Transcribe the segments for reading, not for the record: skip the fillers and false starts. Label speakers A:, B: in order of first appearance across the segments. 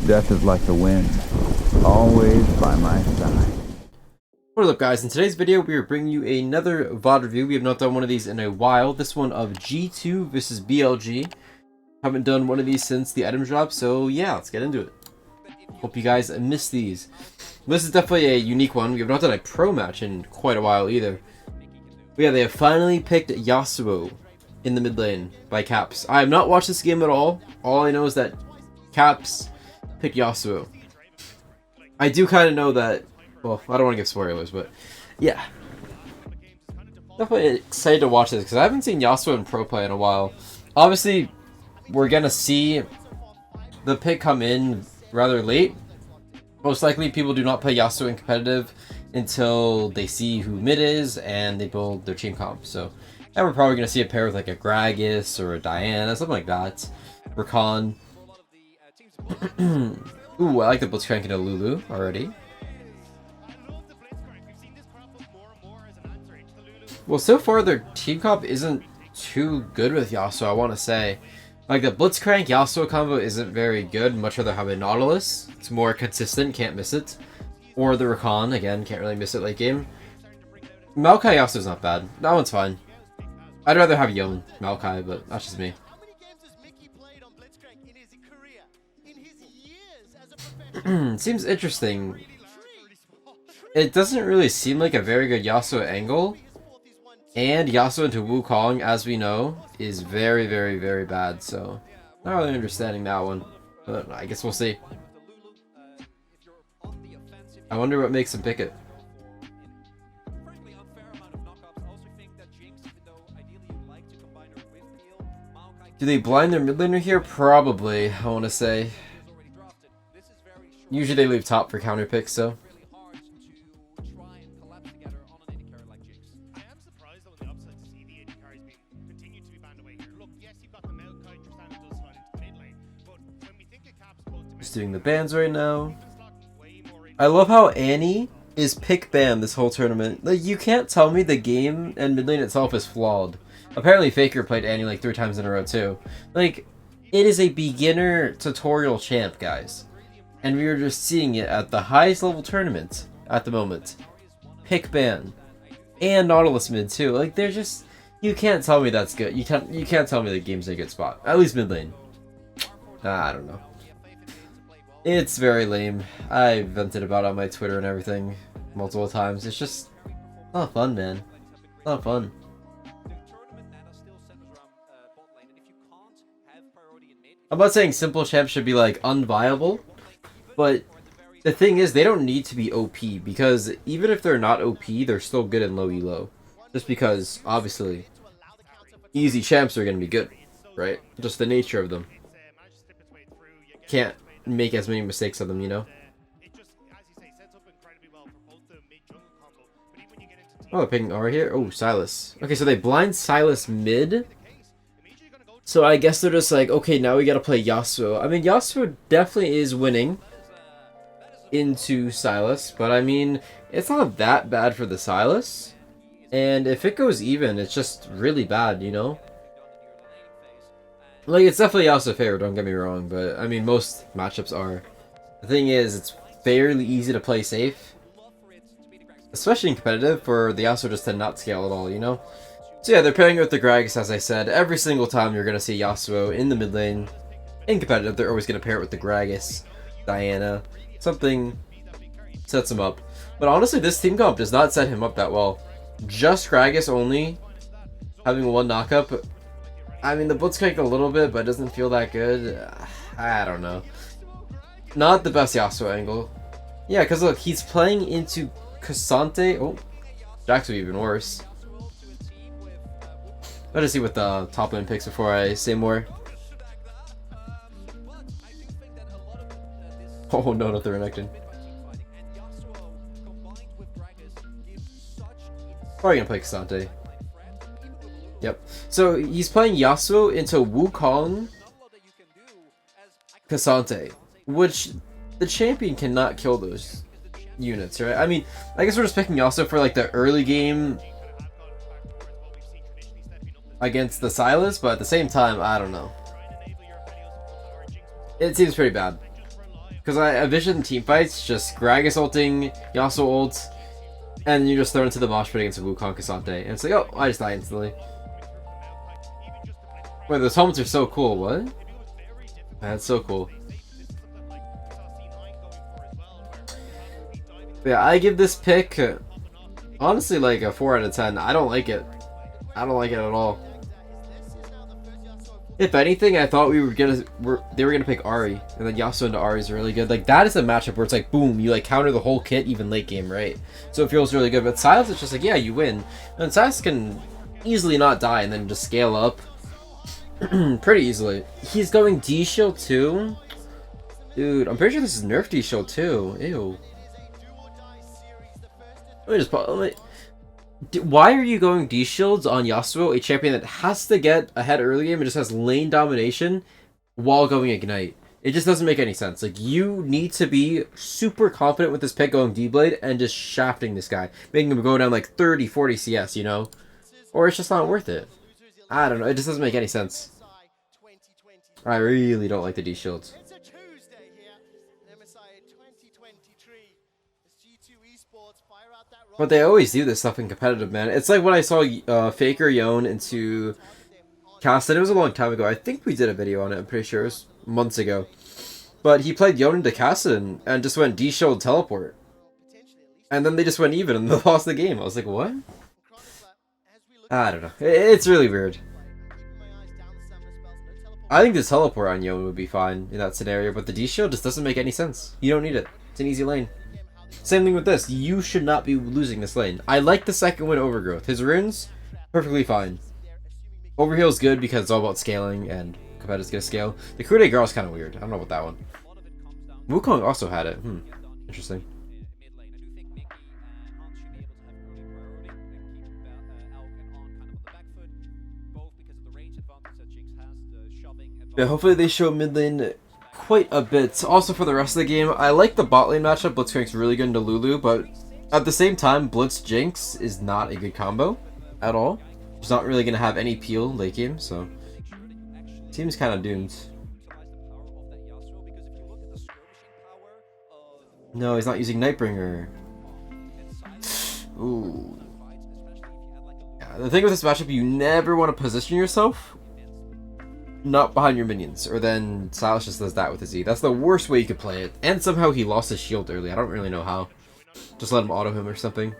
A: Death is like the wind, always by my side.
B: What is up, guys? In today's video, we are bringing you another VOD review. We have not done one of these in a while. This one of G2 versus BLG. Haven't done one of these since the item drop, so yeah, let's get into it. Hope you guys missed these. This is definitely a unique one. We have not done a pro match in quite a while either. But yeah, they have finally picked Yasuo in the mid lane by Caps. I have not watched this game at all. All I know is that Caps picked Yasuo. I do kind of know that. Well, I don't want to give spoilers, but yeah. Definitely excited to watch this because I haven't seen Yasuo in pro play in a while. Obviously, we're going to see the pick come in rather late. Most likely, people do not play Yasuo in competitive until they see who mid is and they build their team comp. So, and we're probably going to see a pair with like a Gragas or a Diana, something like that. Rakan. Ooh, I like the Blitzcrank into Lulu already. Well, so far their team comp isn't too good with Yasuo, I want to say. Like, the Blitzcrank Yasuo combo isn't very good. Much rather have a Nautilus. It's more consistent, can't miss it. Or the Rakan, again, can't really miss it late game. Maokai Yasuo's not bad. That one's fine. I'd rather have Yone Maokai, but that's just me. Seems interesting. It doesn't really seem like a very good Yasuo angle. And Yasuo into Wukong, as we know, is very, very, very bad. So, not really understanding that one. But I guess we'll see. I wonder what makes him pick it. Do they blind their mid laner here? Probably, I want to say. Usually they leave top for counter picks, so. Just doing the bans right now. I love how Annie is pick ban this whole tournament. Like, you can't tell me the game and mid lane itself is flawed. Apparently Faker played Annie like 3 times in a row too. Like, it is a beginner tutorial champ, guys. And we are just seeing it at the highest level tournament at the moment. Pick ban. And Nautilus mid too. Like, they're just, you can't tell me that's good. You can't tell me the game's a good spot. At least mid lane. I don't know. It's very lame. I vented about it on my Twitter and everything multiple times. It's just not fun, man. Not fun. I'm not saying simple champs should be like unviable, but the thing is they don't need to be OP because even if they're not OP, they're still good in low elo. Just because obviously easy champs are going to be good, right? Just the nature of them. Can't make as many mistakes of them, you know? Oh, picking R here. Oh, Sylas. Okay, so they blind Sylas mid. So I guess they're just like, okay, now we gotta play Yasuo. I mean, Yasuo definitely is winning into Sylas, but I mean, it's not that bad for the Sylas. And if it goes even, it's just really bad, you know? Like, it's definitely Yasuo fair, don't get me wrong, but I mean, most matchups are. The thing is, it's fairly easy to play safe. Especially in competitive, for the Yasuo just to not scale at all, you know? So yeah, they're pairing it with the Gragas, as I said. Every single time you're going to see Yasuo in the mid lane. In competitive, they're always going to pair it with the Gragas, Diana. Something sets him up. But honestly, this team comp does not set him up that well. Just Gragas only, having one knockup. I mean, the Blitzcrank a little bit, but it doesn't feel that good. I don't know. Not the best Yasuo angle. Yeah, because look, he's playing into Cassante. Oh, Jax would be even worse. Let us see what the top lane picks before I say more. Oh no, not the Renekton. Probably gonna play Cassante. Yep. So he's playing Yasuo into Wukong Cassante, which the champion cannot kill those units, right? I mean, I guess we're just picking Yasuo for like the early game against the Sylas, but at the same time, I don't know. It seems pretty bad. Because I envision team fights, just Gragas ulting, Yasuo ult, and you just throw into the mosh pit against a Wukong Cassante. And it's like, oh, I just die instantly. Wait, those helmets are so cool, what? That's so cool. But yeah, I give this pick, honestly, like a 4 out of 10. I don't like it. I don't like it at all. If anything, I thought they were gonna pick Ahri, and then Yasuo into Ahri is really good. Like, that is a matchup where it's like, boom, you like counter the whole kit, even late game, right? So it feels really good. But Sylas, it's just like, yeah, you win. And Sylas can easily not die and then just scale up pretty easily. He's going D shield too? Dude, I'm pretty sure this is nerf D shield too. Ew. Why are you going D shields on Yasuo, a champion that has to get ahead early game and just has lane domination while going Ignite? It just doesn't make any sense. Like, you need to be super confident with this pick going D-Blade and just shafting this guy, making him go down like 30, 40 CS, you know? Or it's just not worth it. I don't know, it just doesn't make any sense. I really don't like the D shields. But they always do this stuff in competitive, man. It's like when I saw Faker Yone into Kassadin. It was a long time ago. I think we did a video on it. I'm pretty sure it was months ago. But he played Yone into Kassadin and just went D-Shield teleport. And then they just went even and they lost the game. I was like, what? I don't know. It's really weird. I think the teleport on Yone would be fine in that scenario, but the D-Shield just doesn't make any sense. You don't need it. It's an easy lane. Same thing with this. You should not be losing this lane. I like the second win Overgrowth. His runes, perfectly fine. Overheal's good because it's all about scaling and competitors gonna scale. The Coup de Grace is kind of weird. I don't know about that one. Wukong also had it. Interesting. Yeah, hopefully they show mid lane quite a bit. Also for the rest of the game, I like the bot lane matchup. Blitzcrank's really good into Lulu, but at the same time, Blitz Jinx is not a good combo at all. He's not really going to have any peel late game, so team's kind of doomed. No, he's not using Nightbringer. Ooh. Yeah, the thing with this matchup, you never want to position yourself not behind your minions, or then Sylas just does that with his E. That's the worst way you could play it. And somehow he lost his shield early. I don't really know how. Just let him auto him or something.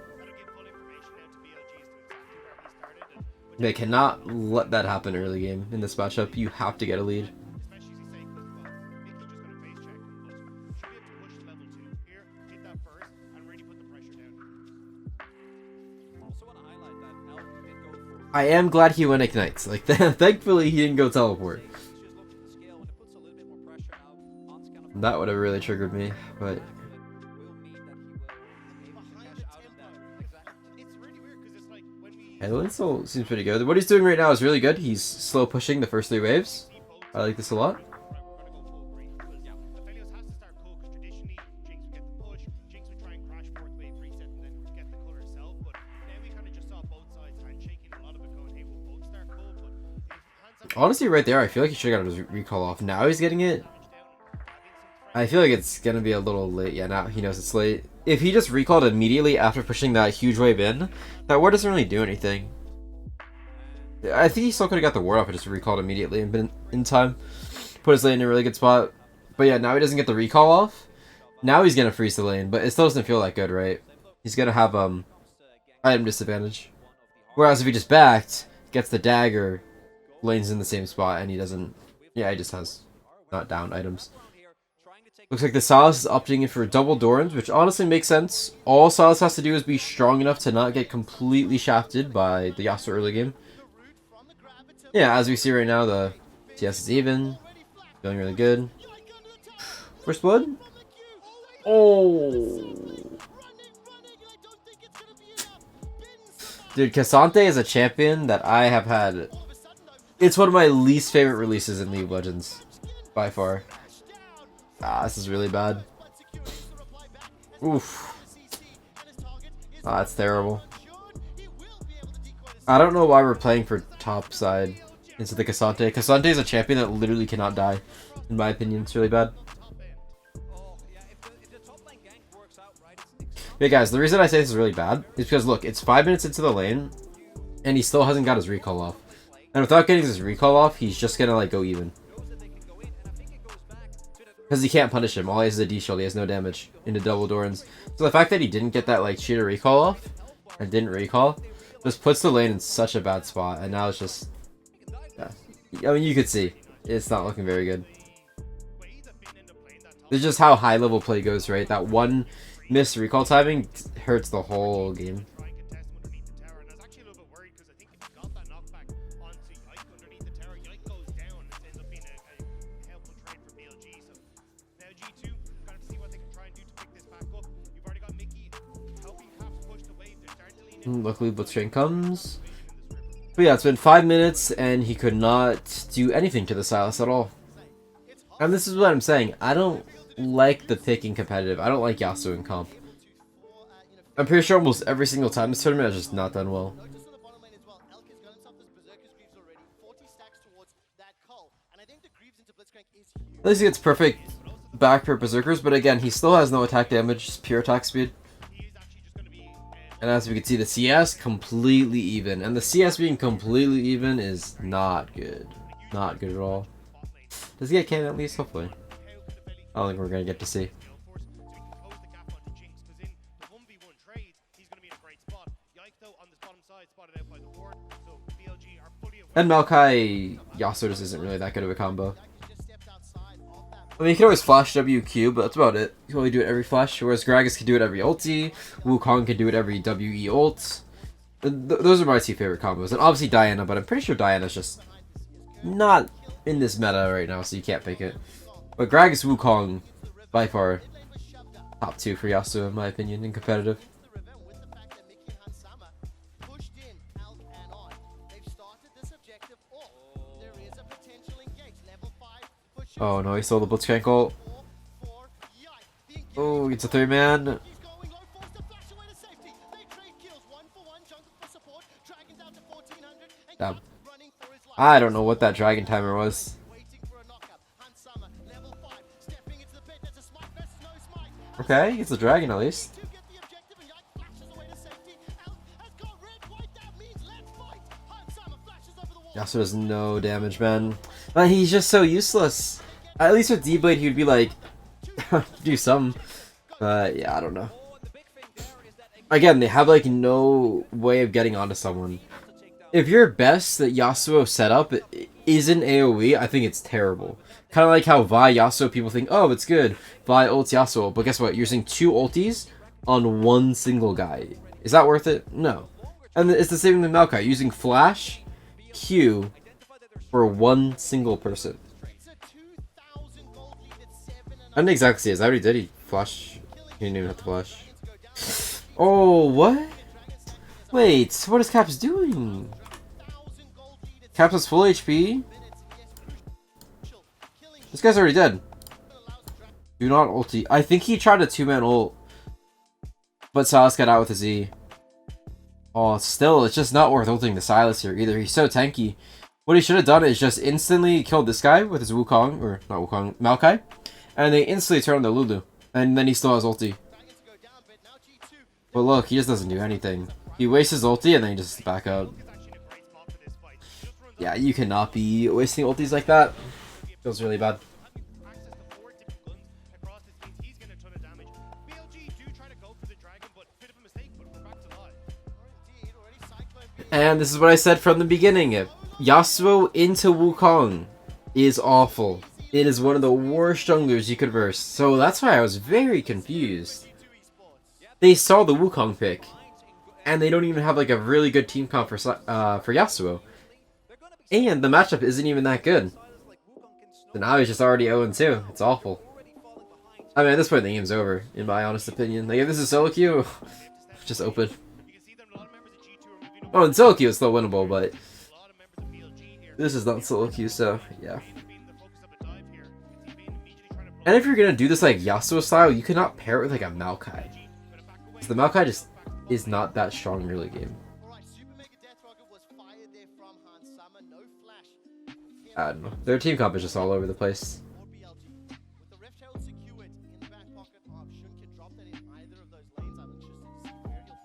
B: They cannot let that happen early game in this matchup. You have to get a lead. I am glad he went Ignites. Like, thankfully he didn't go teleport. That would have really triggered me, but Edwin still seems pretty good. What he's doing right now is really good. He's slow pushing the first 3 waves. I like this a lot. Honestly, right there, I feel like he should have got his recall off. Now he's getting it. I feel like it's going to be a little late. Yeah, now he knows it's late. If he just recalled immediately after pushing that huge wave in, that ward doesn't really do anything. I think he still could have got the ward off and just recalled immediately and been in time. Put his lane in a really good spot. But yeah, now he doesn't get the recall off. Now he's going to freeze the lane, but it still doesn't feel that good, right? He's going to have item disadvantage. Whereas if he just backed, gets the dagger, lane's in the same spot, and he doesn't... Yeah, he just has not down items. Looks like the Sylas is opting in for double Dorans, which honestly makes sense. All Sylas has to do is be strong enough to not get completely shafted by the Yasuo early game. Yeah, as we see right now, the TS is even. Feeling really good. First blood? Oh! Dude, Cassante is a champion that I have had... It's one of my least favorite releases in League of Legends. By far. Ah, this is really bad. Oof. Ah, that's terrible. I don't know why we're playing for top side into the Cassante. Cassante is a champion that literally cannot die. In my opinion, it's really bad. Hey guys, the reason I say this is really bad is because look, it's 5 minutes into the lane, and he still hasn't got his recall off. And without getting his recall off, he's just gonna like go even. Because he can't punish him. All he has is a D shield. He has no damage into double Dorans. So the fact that he didn't get that like cheater recall off and didn't recall just puts the lane in such a bad spot. And now it's just, yeah. I mean, you could see it's not looking very good. It's just how high level play goes, right? That one missed recall timing hurts the whole game. Luckily, Blitzcrank comes. But yeah, it's been 5 minutes, and he could not do anything to the Sylas at all. And this is what I'm saying. I don't like the picking competitive. I don't like Yasuo in comp. I'm pretty sure almost every single time this tournament has just not done well. At least he gets perfect back for Berserkers, but again, he still has no attack damage, just pure attack speed. And as we can see, the CS completely even. And the CS being completely even is not good. Not good at all. Does he get canned at least? Hopefully. I don't think we're going to get to see. And Maokai Yasuo just isn't really that good of a combo. I mean, you can always flash WQ, but that's about it. You can only do it every flash, whereas Gragas can do it every ulti, Wukong can do it every WE ult. Those are my two favorite combos. And obviously Diana, but I'm pretty sure Diana's just not in this meta right now, so you can't pick it. But Gragas, Wukong, by far, top 2 for Yasuo, in my opinion, in competitive. Oh no, he stole the Blitzcrank ult. Oh, it's a 3-man. Damn. I don't know what that dragon timer was. Okay, he gets a dragon at least. Yasuo does no damage, man. But he's just so useless. At least with D-Blade, he would be like, do some. But yeah, I don't know. Again, they have like no way of getting onto someone. If your best that Yasuo set up isn't AoE, I think it's terrible. Kind of like how Vi Yasuo, people think, oh, it's good. Vi ults Yasuo. But guess what? You're using 2 ultis on one single guy. Is that worth it? No. And it's the same with Maokai. Using Flash, Q, for one single person. I didn't exactly see it. I already did. He flash. He didn't even have to flash. Oh, what? Wait, what is Caps doing? Caps is full HP? This guy's already dead. Do not ulti. I think he tried a 2-man ult. But Sylas got out with his E. Oh, still, it's just not worth ulting the Sylas here either. He's so tanky. What he should have done is just instantly killed this guy with his Wukong, or not Wukong, Maokai. And they instantly turn on the Lulu. And then he still has ulti. But look, he just doesn't do anything. He wastes his ulti and then he just back out. Yeah, you cannot be wasting ultis like that. Feels really bad. And this is what I said from the beginning. Yasuo into Wukong is awful. It is one of the worst junglers you could verse. So that's why I was very confused. They saw the Wukong pick. And they don't even have like a really good team comp for Yasuo. And the matchup isn't even that good. So now he's just already 0-2. It's awful. I mean, at this point the game's over, in my honest opinion. Like, if this is solo queue, just open. Oh, in solo queue it's still winnable, but this is not solo queue, so yeah. And if you're gonna do this like Yasuo style, you cannot pair it with like a Maokai. The Maokai just is not that strong in early game. I don't know. Their team comp is just all over the place.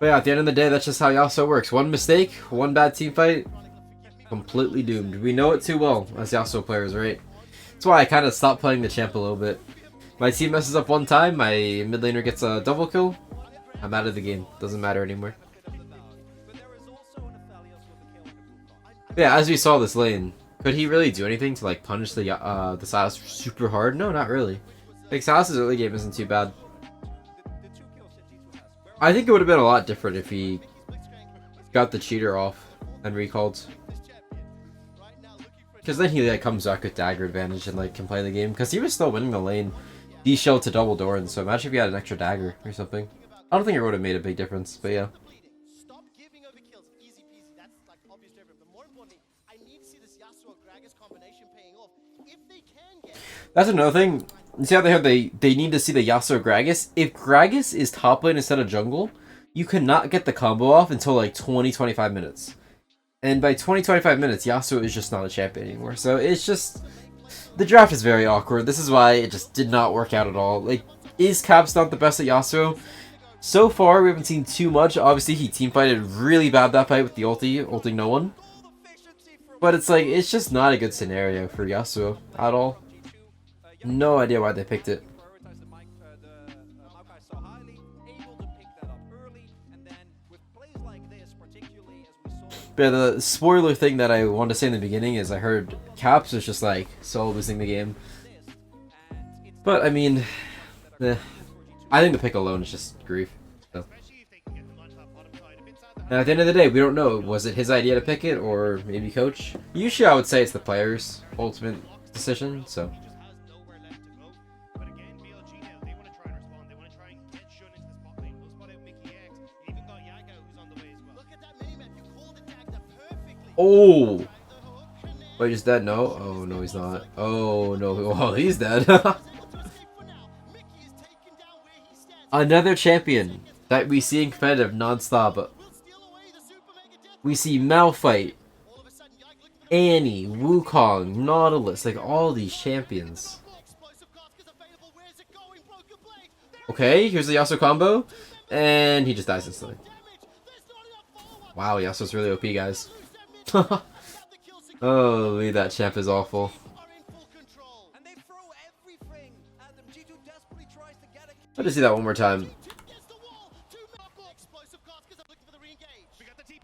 B: But yeah, at the end of the day, that's just how Yasuo works. One mistake, one bad team fight, completely doomed. We know it too well as Yasuo players, right? That's why I kind of stopped playing the champ a little bit. My team messes up one time, my mid laner gets a double kill, I'm out of the game. Doesn't matter anymore. But yeah, as we saw this lane, could he really do anything to like punish the Sylas super hard? No, not really. Like Sylas' early game isn't too bad. I think it would have been a lot different if he got the cheater off and recalled. Because then he like comes back with dagger advantage and like can play the game. Because he was still winning the lane. D-shell to double Doran, so imagine if he had an extra dagger or something. I don't think it would have made a big difference, but yeah. That's another thing. You see how they need to see the Yasuo Gragas? If Gragas is top lane instead of jungle, you cannot get the combo off until like 20-25 minutes. And by 20-25 minutes, Yasuo is just not a champion anymore. So it's just... the draft is very awkward. This is why it just did not work out at all. Like, is Caps not the best at Yasuo? So far, we haven't seen too much. Obviously, he teamfighted really bad that fight with the ulting no one. But it's like, it's just not a good scenario for Yasuo at all. No idea why they picked it. But the spoiler thing that I wanted to say in the beginning is I heard Caps was just like solo losing the game. But I mean, I think the pick alone is just grief. So. And at the end of the day, we don't know. Was it his idea to pick it or maybe coach? Usually I would say it's the player's ultimate decision, so. Oh! Wait, he's dead? No? Oh, no, he's not. Oh, no. Oh, he's dead. Another champion that we see in competitive non-stop. We see Malphite, Annie, Wukong, Nautilus, like all these champions. Okay, here's the Yasuo combo, and he just dies instantly. Wow, Yasuo's really OP, guys. Holy, that champ is awful. I'll just see that one more time.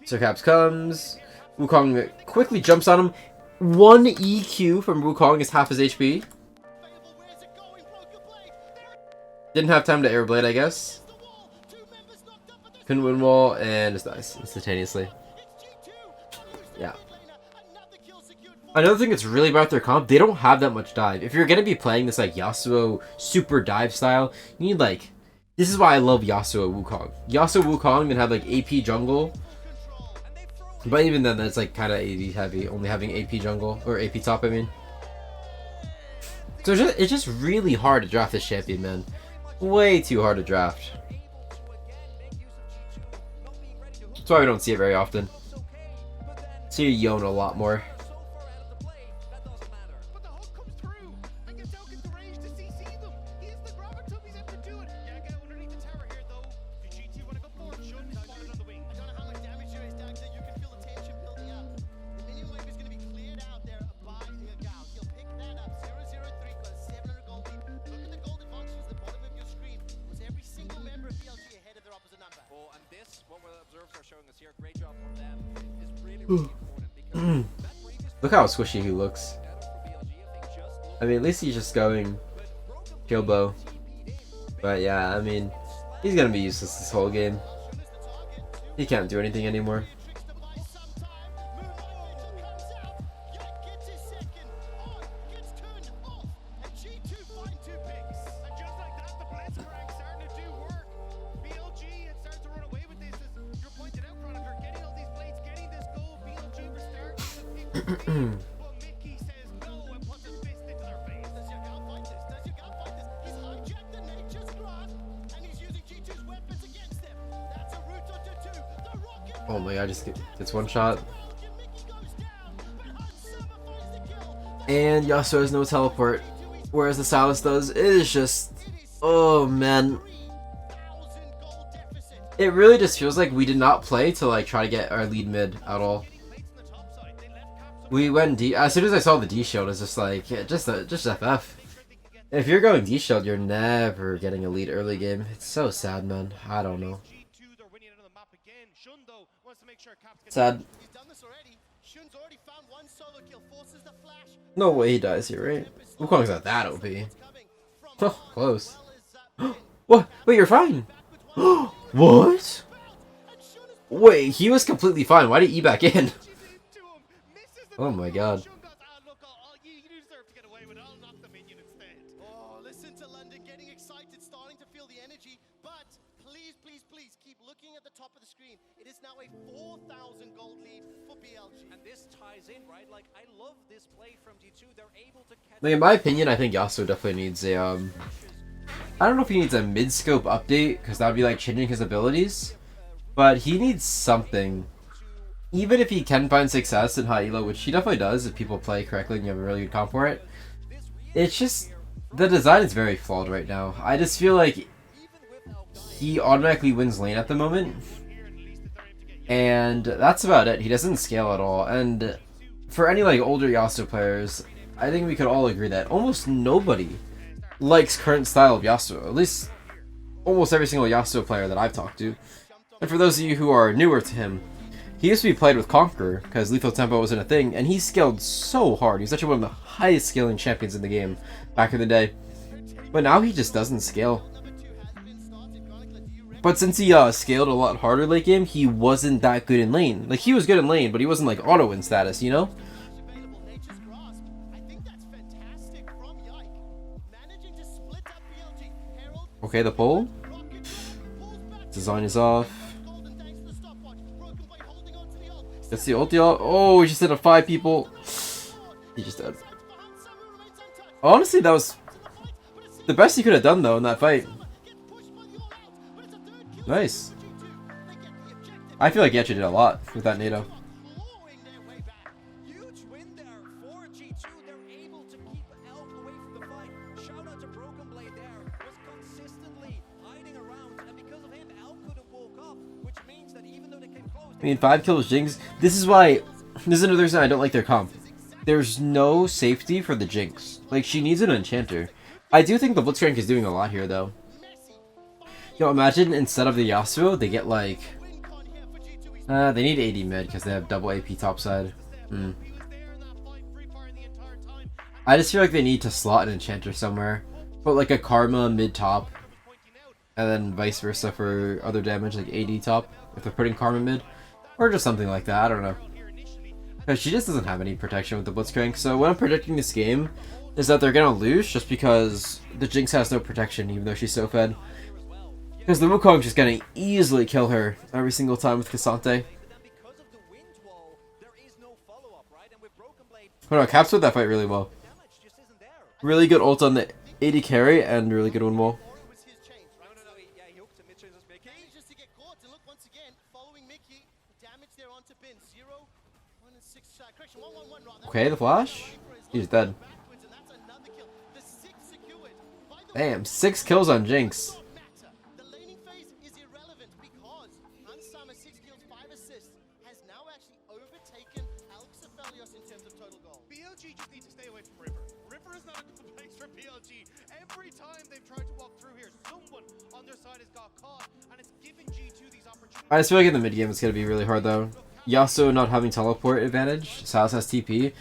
B: So Caps comes. Wukong quickly jumps on him. 1 EQ from Wukong is half his HP. Didn't have time to airblade, I guess. Couldn't win wall and just dies instantaneously. Yeah. Another thing that's really about their comp, they don't have that much dive. If you're gonna be playing this like Yasuo super dive style, you need like... this is why I love Yasuo Wukong. Yasuo Wukong then have like AP jungle. But even then, that's like kind of AD heavy, only having AP jungle, or AP top, I mean. So it's just really hard to draft this champion, man. Way too hard to draft. That's why we don't see it very often. See Yone a lot more. Look how squishy he looks. I mean, at least he's just going kill bow. But yeah, I mean, he's gonna be useless this whole game. He can't do anything anymore. Oh my god, just gets one shot. And Yasuo has no teleport, whereas the Sylas does. It is just... oh man. It really just feels like we did not play to like try to get our lead mid at all. We went D. As soon as I saw the D shield, it's just like, yeah, just FF. If you're going D shield, you're never getting a lead early game. It's so sad, man. I don't know. Sad. No way he dies here, right? Wukong's not that OP. Oh, close. What? Wait, you're fine. What? Wait, he was completely fine. Why did he E back in? Oh my god. Like, in my opinion, I think Yasuo definitely needs a, I don't know if he needs a mid-scope update, because that would be like changing his abilities, but he needs something. Even if he can find success in high elo, which he definitely does if people play correctly and you have a really good comp for it, it's just, the design is very flawed right now. I just feel like he automatically wins lane at the moment, and that's about it. He doesn't scale at all, and for any like older Yasuo players, I think we could all agree that almost nobody likes current style of Yasuo. At least almost every single Yasuo player that I've talked to. And for those of you who are newer to him, he used to be played with Conqueror because lethal tempo wasn't a thing, and he scaled so hard. He's actually one of the highest scaling champions in the game back in the day. But now he just doesn't scale. But since he scaled a lot harder late game, he wasn't that good in lane. Like, he was good in lane, but he wasn't like auto win status, you know? Okay, the pull. Design is off. Gets the ulti off. Oh, he just hit a 5 people. He just died. Honestly, that was the best he could have done, though, in that fight. Nice. I feel like he actually did a lot with that NATO. I mean, 5 kills Jinx. This is another reason I don't like their comp. There's no safety for the Jinx. Like, she needs an enchanter. I do think the Blitzcrank is doing a lot here, though. Yo, imagine instead of the Yasuo, they get like... they need AD mid because they have double AP topside. I just feel like they need to slot an enchanter somewhere. Put like a Karma mid top. And then vice versa for other damage, like AD top, if they're putting Karma mid. Or just something like that, I don't know. Because she just doesn't have any protection with the Blitzcrank. So what I'm predicting this game is that they're going to lose just because the Jinx has no protection, even though she's so fed. Because the Wukong's just going to easily kill her every single time with Cassante. Oh no, Caps with that fight really well. Really good ult on the AD carry and really good one wall. Okay, the flash. He's dead. Damn, 6 kills on Jinx. I just feel like in the mid game it's gonna be really hard though. Yasuo not having teleport advantage, Sylas has TP,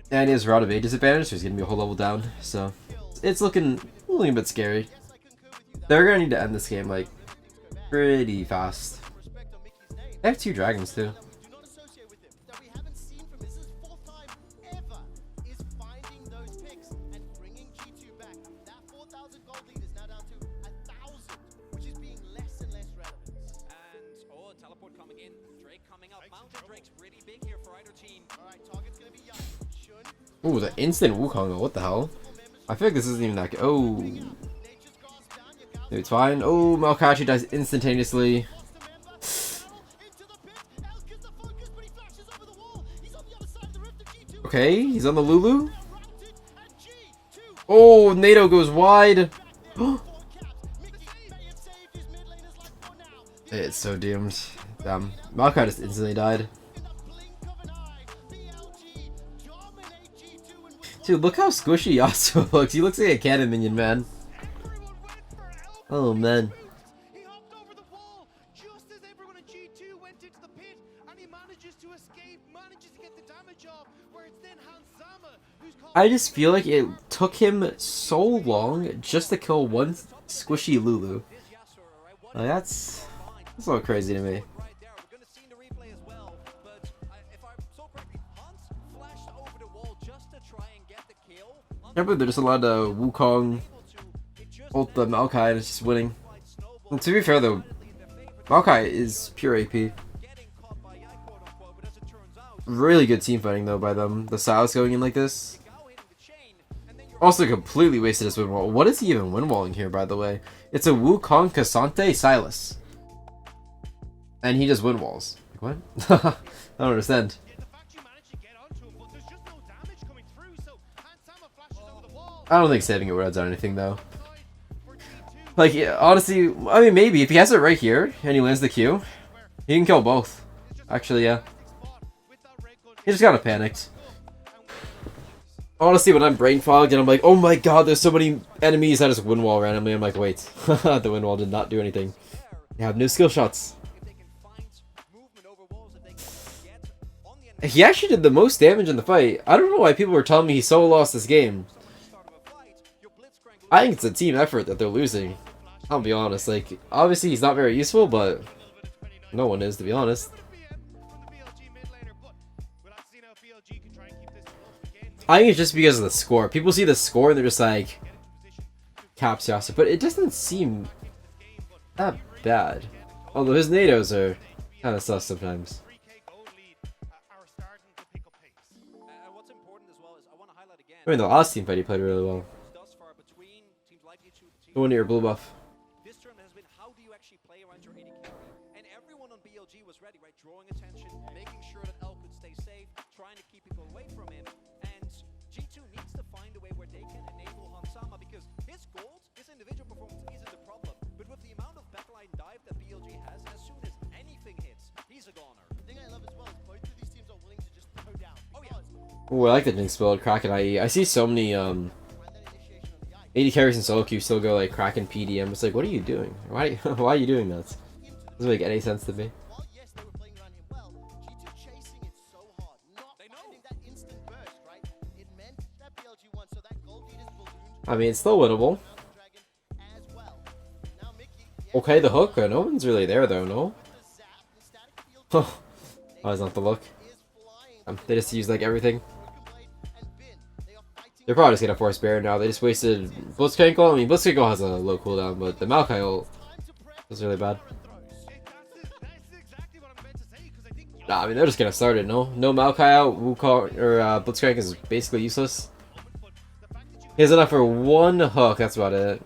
B: and he has Rod of Ages advantage, so he's gonna be a whole level down. So it's looking a bit scary. They're gonna need to end this game like pretty fast. They have 2 dragons too. Ooh, the instant Wukong, what the hell? I feel like this isn't even that good. Oh. Maybe it's fine. Oh, Malkachi dies instantaneously. Okay, he's on the Lulu. Oh, NATO goes wide. It's so doomed. Damn. Maokai just instantly died. Dude, look how squishy Yasuo looks. He looks like a cannon minion, man. Oh, man. I just feel like it took him so long just to kill one squishy Lulu. Like, that's a little crazy to me. I can't believe they're just allowed to Wukong ult the Maokai and it's just winning. And to be fair though, Maokai is pure AP. Really good team fighting though by them. The Silas going in like this. Also completely wasted his win wall. What is he even win walling here, by the way? It's a Wukong Cassante Silas. And he just win walls. Like, what? I don't understand. I don't think saving it would have done anything though. Like, yeah, honestly, I mean, maybe. If he has it right here and he lands the Q, he can kill both. Actually, yeah. He just kind of panicked. Honestly, when I'm brain fogged and I'm like, oh my god, there's so many enemies, I just win wall randomly. I'm like, wait, the win wall did not do anything. They have no skill shots. He actually did the most damage in the fight. I don't know why people were telling me he solo lost this game. I think it's a team effort that they're losing. I'll be honest, like, obviously he's not very useful, but no one is, to be honest. I think it's just because of the score. People see the score and they're just like, caps Yasuo, but it doesn't seem that bad. Although his nados are kind of sus sometimes. I mean, the last team fight he played really well. The one near blue buff.
C: This term has been how do you actually play around your 80k? And everyone on BLG was ready, right? Drawing attention, making sure that L could stay safe, trying to keep people away from him. And G2 needs to find a way where they can enable Hansama because his gold, his individual performance isn't the problem. But with the amount of backline dive that BLG has, as soon as anything hits, he's a goner. The thing I love as well is both of these teams are willing to just throw down. Oh yeah.
B: Ooh, I like the Jinx build, Kraken IE. I see so many 80 carries in solo queue still go like Kraken PDM. It's like, what are you doing? Why are you doing that? Doesn't make any sense to me. I mean, it's still winnable. Okay, the hook. No one's really there though, no? Oh, that's not the look. They just use like everything. They're probably just gonna force Baron now. They just wasted Blitzcrankle. I mean, Blitzcrankle has a low cooldown, but the Maokai ult is really bad. Nah, I mean, they're just gonna start it, no? No Maokai out, Wukong, or Blitzcrank is basically useless. He has enough for one hook, that's about it.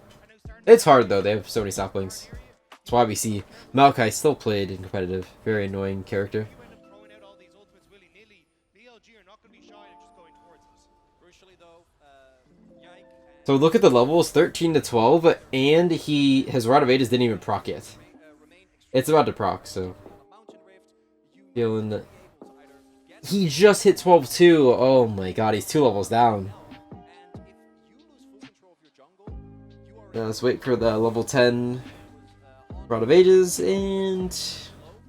B: It's hard though, they have so many saplings. That's why we see Maokai still played in competitive. Very annoying character. So look at the levels, 13 to 12, and his Rod of Ages didn't even proc yet. It's about to proc, so feeling he just hit 12 too. Oh my god, he's 2 levels down. Now let's wait for the level 10 Rod of Ages, and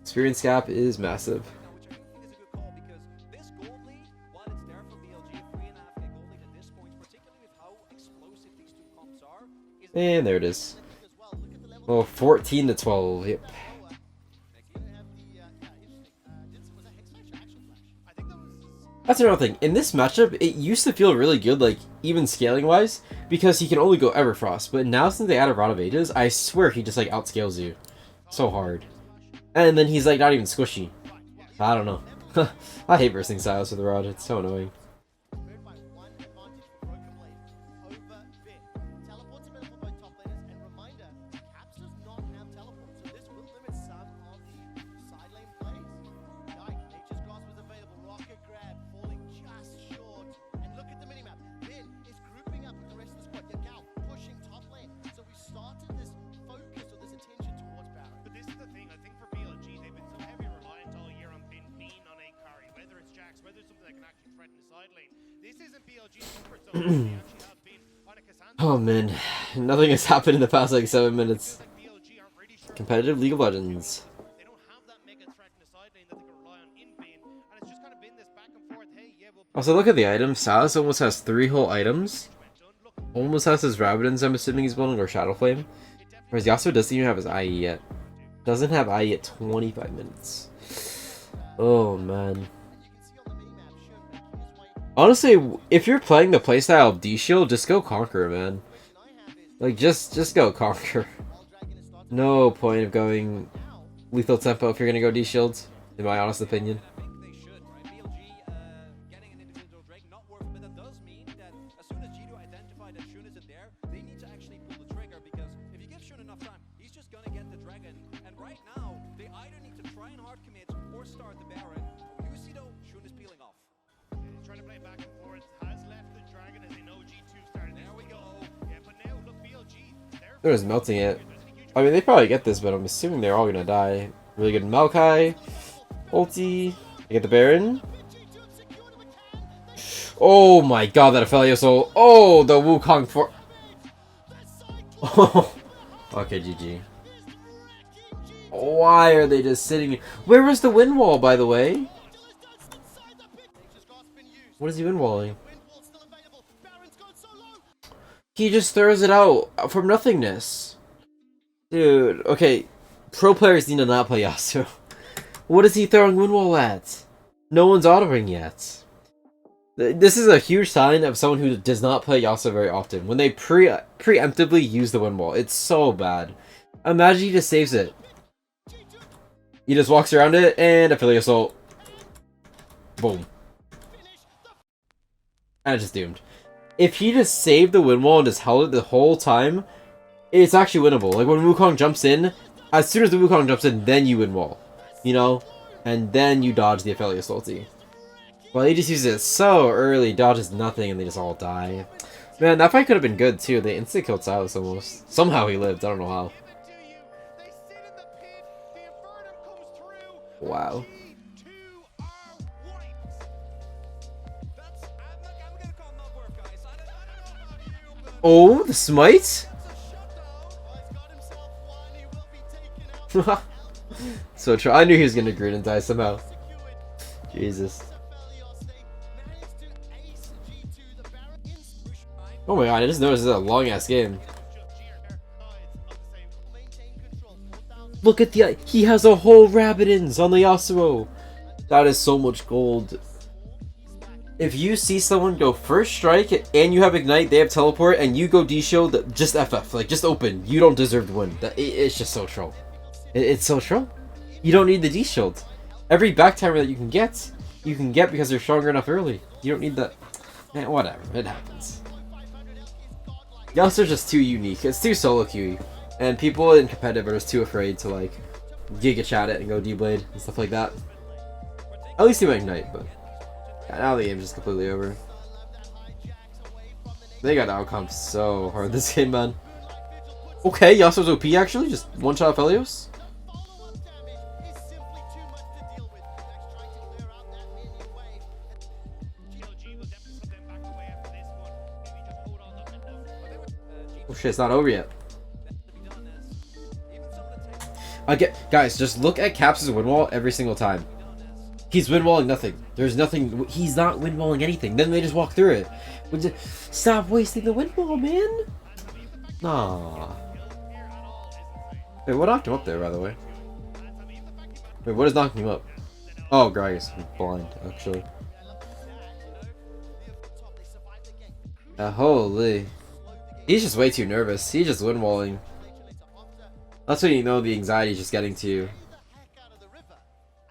B: experience gap is massive. And there it is. Oh, 14 to 12. Yep. That's another thing. In this matchup, it used to feel really good, like, even scaling-wise, because he can only go Everfrost. But now, since they added Rod of Ages, I swear he just, like, outscales you. So hard. And then he's, like, not even squishy. I don't know. I hate bursting Silas with the Rod. It's so annoying. Oh man, nothing has happened in the past like 7 minutes. Competitive League of Legends. Also, look at the items. Salus almost has 3 whole items. Almost has his Rabidons, I'm assuming he's building, or Shadow Flame. Whereas Yasuo doesn't even have his IE yet. Doesn't have IE at 25 minutes. Oh man. Honestly, if you're playing the playstyle of D-Shield, just go Conqueror, man. Like, just go Conqueror. No point of going lethal tempo if you're gonna go D-Shield, in my honest opinion.
C: I think they should, right? BLG getting an individual Drake not worth, but that does mean that as soon as G2 identify that Shun isn't there, they need to actually pull the trigger, because if you give Shun enough time, he's just gonna get the dragon. And right now, they either need to try and hard commit or start the Baron. You see though, Shun is peeling off.
D: He's trying to play back and forth, has left the dragon as they know G2 started.
C: There we go.
D: Yeah, but now look, BLG,
B: They're just melting it. I mean, they probably get this, but I'm assuming they're all gonna die. Really good Maokai. Ulti. They get the Baron. Oh my god, that Aphelios ult. Oh, the Wukong for... Oh. Okay, GG. Why are they just sitting... Where was the wind wall, by the way? What is he wind walling? He just throws it out from nothingness. Dude, okay. Pro players need to not play Yasuo. What is he throwing Windwall at? No one's autoing yet. This is a huge sign of someone who does not play Yasuo very often. When they preemptively use the Windwall. It's so bad. Imagine he just saves it. He just walks around it and Affiliate Assault. Boom. And it's just doomed. If he just saved the Windwall and just held it the whole time, it's actually winnable. Like when Wukong jumps in, as soon as the Wukong jumps in, then you Windwall. You know? And then you dodge the Affiliate ulti. Well, he just uses it so early, dodges nothing, and they just all die. Man, that fight could have been good too. They instant killed Silas almost. Somehow he lived, I don't know how. Wow. Oh, the smite? So true. I knew he was gonna grin and die somehow. Jesus. Oh my god, I just noticed this is a long ass game. Look at the... He has a whole Rabidons on the Yasuo. That is so much gold. If you see someone go first strike and you have ignite, they have teleport, and you go D-shield, just FF. Like, just open. You don't deserve to win. It's just so troll. It's so troll. You don't need the D-shield. Every back timer that you can get because they're stronger enough early. You don't need that. Man, whatever. It happens. Yasuo's just too unique. It's too solo queuey. And people in competitive are just too afraid to, like, Giga Chat it and go D-Blade and stuff like that. At least he might ignite, but... Yeah, now the game's just completely over. They got outcomped so hard this game, man. Okay, Yasuo's OP actually, just one-shot Aphelios. Oh shit, it's not over yet. Guys, just look at Caps' windwall every single time. He's windwalling nothing. There's nothing. He's not windwalling anything. Then they just walk through it. Stop wasting the windwall, man. Nah. Wait, what knocked him up there, by the way? Wait, what is knocking him up? Oh, Gragas. I'm blind, actually. Holy. He's just way too nervous. He's just windwalling. That's when you know the anxiety is just getting to you.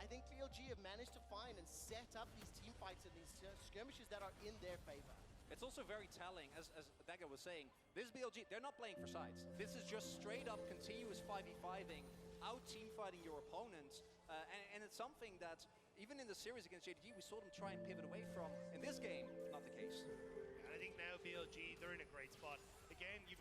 D: I think BLG have managed to find and set up these team fights and these skirmishes that are in their favor.
C: It's also very telling, as Dagger was saying, this BLG, they're not playing for sides. This is just straight up continuous 5v5ing, out team fighting your opponents, and it's something that even in the series against JDG we saw them try and pivot away from. In this game, not the case.
D: I think now BLG, they're in a great spot. Again, you've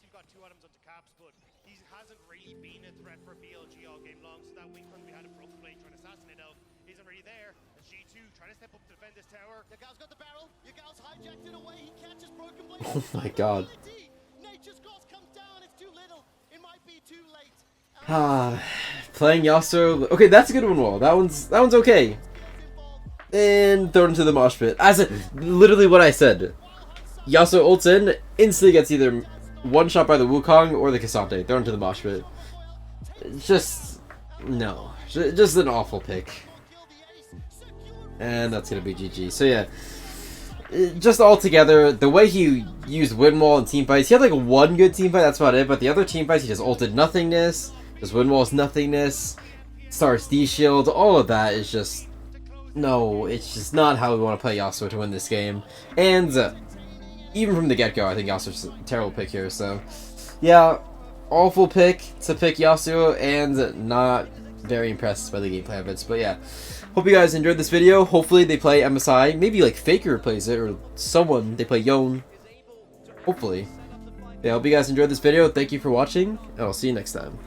D: got 2 items onto Caps, but he hasn't really been a threat for BLG all game long, so that win we had a broken blade trying to assassinate Elf
E: isn't really there. And G2 trying to step up to defend this tower.
D: Yagal's got the barrel. Yagal's hijacked it away. He catches Broken Blade.
B: Oh my god.
D: Nature's Cross comes down. It's too little. It might be too late.
B: Ah, playing Yasuo. Okay, that's a good one. Wall. That one's okay. And thrown into the mosh pit. Literally what I said. Yasuo ults in, instantly gets either one shot by the Wukong or the Cassante. Thrown into the mosh pit. Just no. Just an awful pick. And that's gonna be GG. So yeah. Just all together, the way he used Windwall in team fights, he had like one good team fight, that's about it, but the other team fights, he just ulted nothingness, just Windwall's nothingness, starts D-shield, all of that is just, no, it's just not how we want to play Yasuo to win this game, and even from the get-go, I think Yasuo's a terrible pick here, so, yeah, awful pick to pick Yasuo, and not very impressed by the gameplay habits, but yeah. Hope you guys enjoyed this video. Hopefully they play MSI. Maybe like Faker plays it or someone. They play Yone. Hopefully. Yeah, hope you guys enjoyed this video. Thank you for watching. And I'll see you next time.